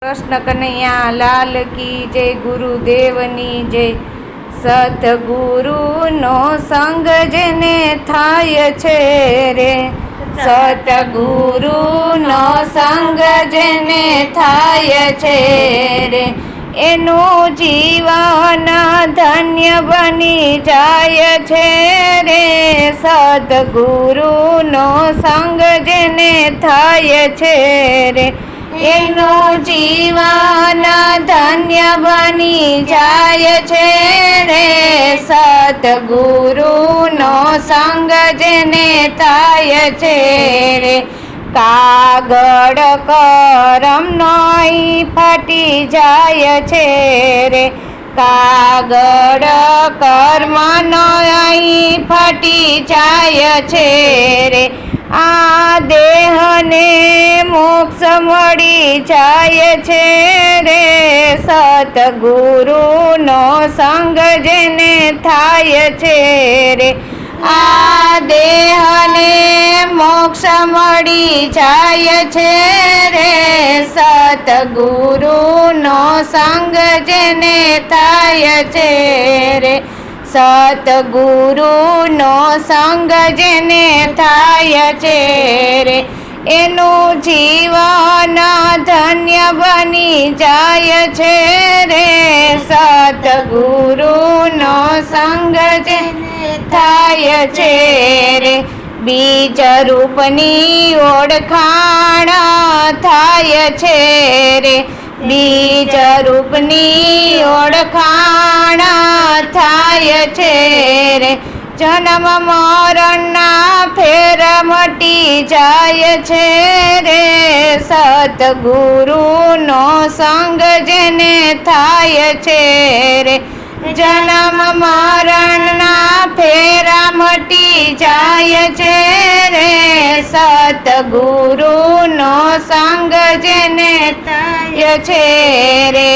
કૃષ્ણ કનૈયા લાલ કી જય, ગુરુદેવની જય। સતગુરુનો સંગ જેને થાય છે રે, સતગુરુનો સંગ જેને થાય છે રે, એનું જીવન ધન્ય બની જાય છે રે। સતગુરુનો સંગ જેને થાય છે રે, એનું જીવન ધન્ય બની જાય છે રે। સતગુરુનો સંગ જેને થાય છે રે, કાગળ કરમનો ફાટી જાય છે રે, કાગળ કર્મનો ફાટી જાય છે રે। આ દેહને મોક્ષ મળી જાય છે રે, સતગુરુનો સંગ જેને થાય છે રે, આ દેહને મોક્ષ મળી જાય છે રે। સતગુરુનો સંગ જેને થાય છે રે, સતગુરુનો સંગ જેને થાય છે રે, એનું જીવન ધન્ય બની જાય છે રે। સતગુરુનો સંગ જેને થાય છે રે, બીજ રૂપની ઓળખાણ થાય છે રે, બીજ રૂપની ઓળખાણ થાય છે રે, જન્મ મરણના ફેર મટી જાય છે રે। સતગુરુનો સંગ જેને થાય છે રે, જન્મ મરણના ફેરા મટી જાય છે રે। સતગુરુનો સંગ જેને થાય છે રે,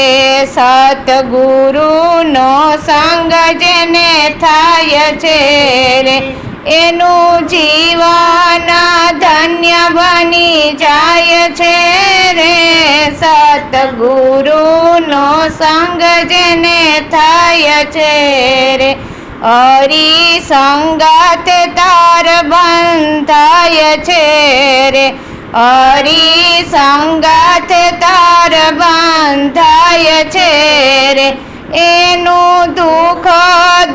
સતગુરુનો સંગ જેને થાય છે રે, એનું જીવન ધન્ય બની જાય છે રે। સતગુરુનો સંગ જેને થાય છે રે, હરી સંગાત તાર બંધાય છે રે, હરી સંગાત તાર બંધાય છે રે, એનું દુઃખ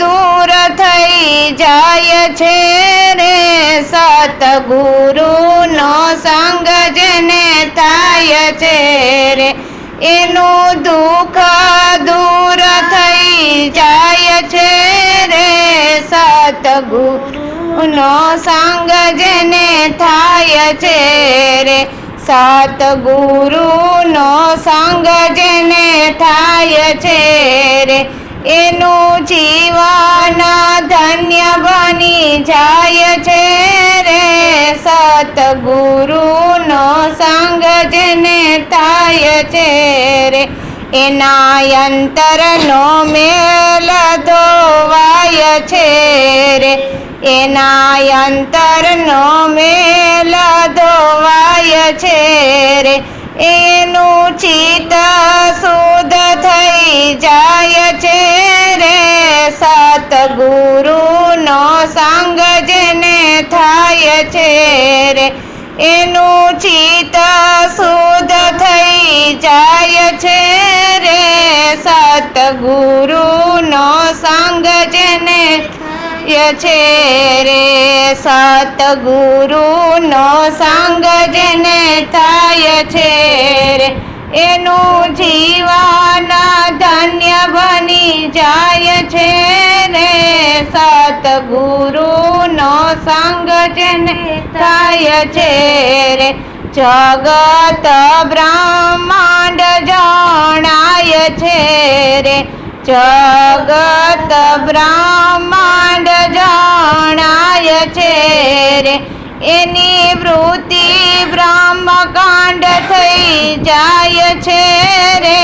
દૂર થઈ જાય છે રે। સતગુરુનો સંગ જેને થાય છે રે, એનું દુઃખ દૂર થઈ જાય છે રે। સતગુરુનો સંગ જેને થાય છે રે, સતગુરુનો સંગ જેને થાય છે રે, એનું જીવન ધન્ય બની જાય છે રે। સતગુરુનો સંગ જેને થાય છે રે, એના અંતરનો મેલ ધોવાય છે રે, એના અંતરનો મેલ ધોવાય છે રે, એનું ચિત્ત શુદ્ધ થઈ જાય છે રે। સતગુરુનો સંગ જેને થાય છે રે, એનું ચિત્ત શુદ્ધ થઈ જાય છે રે। સતગુરુનો સંગ જેને થાય છે રે, સતગુરુનો સંગ જેને થાય છે રે, એનું જીવન ધન્ય બની જાય છે રે। સતગુરુનો સંગ જેને થાય છે રે, જગત બ્રહ્માંડ જણાય છે રે, જગત બ્રહ્માંડ જણાય છે રે, એની વૃત્તિ બ્રહ્મકાંડ થઈ જાય છે રે।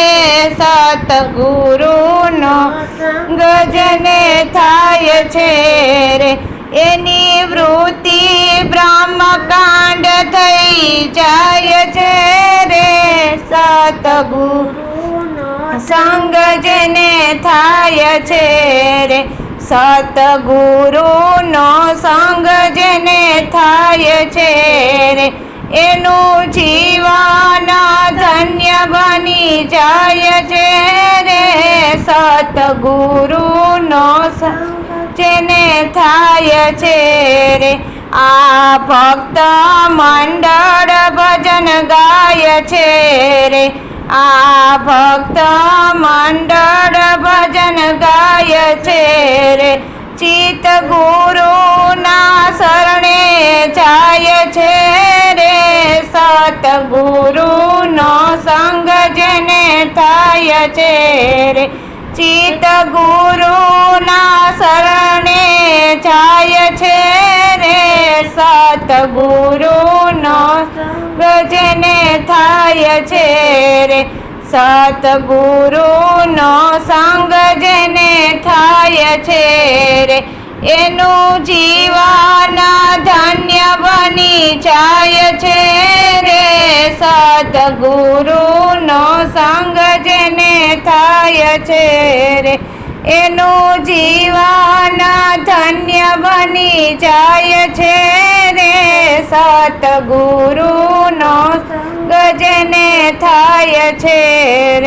સતગુરુનો સંગ જેને થાય છે રે, એની વૃત્તિ બ્રહ્મકાંડ થઈ જાય છે રે। સતગુરુનો સંગ જેને થાય છે રે સતગુરુનો સંગ જેને થાય છે રે એનું જીવન ધન્ય બની જાય છે રે સતગુરુનો સંગ જેને થાય છે રે આ ભક્ત મંડળ ભજન ગાય છે રે આ ભક્ત મંડળ ભજન ગાય છે રે ચિત્ત ગુરુના શરણે જાય છે રે સતગુરુનો સંગ જેને થાય છે રે ચિત્ત ગુરુના શરણે જાય છે રે સતગુરુનો સંગ જેને થાય છે રે સતગુરુનો સંગ જેને થાય છે રે એનું જીવન ધન્ય બની જાય છે રે સતગુરુનો સંગ જેને થાય છે રે એનું જીવન ધન્ય બની જાય છે રે સતગુરુનો સંગ જેને થાય છે રે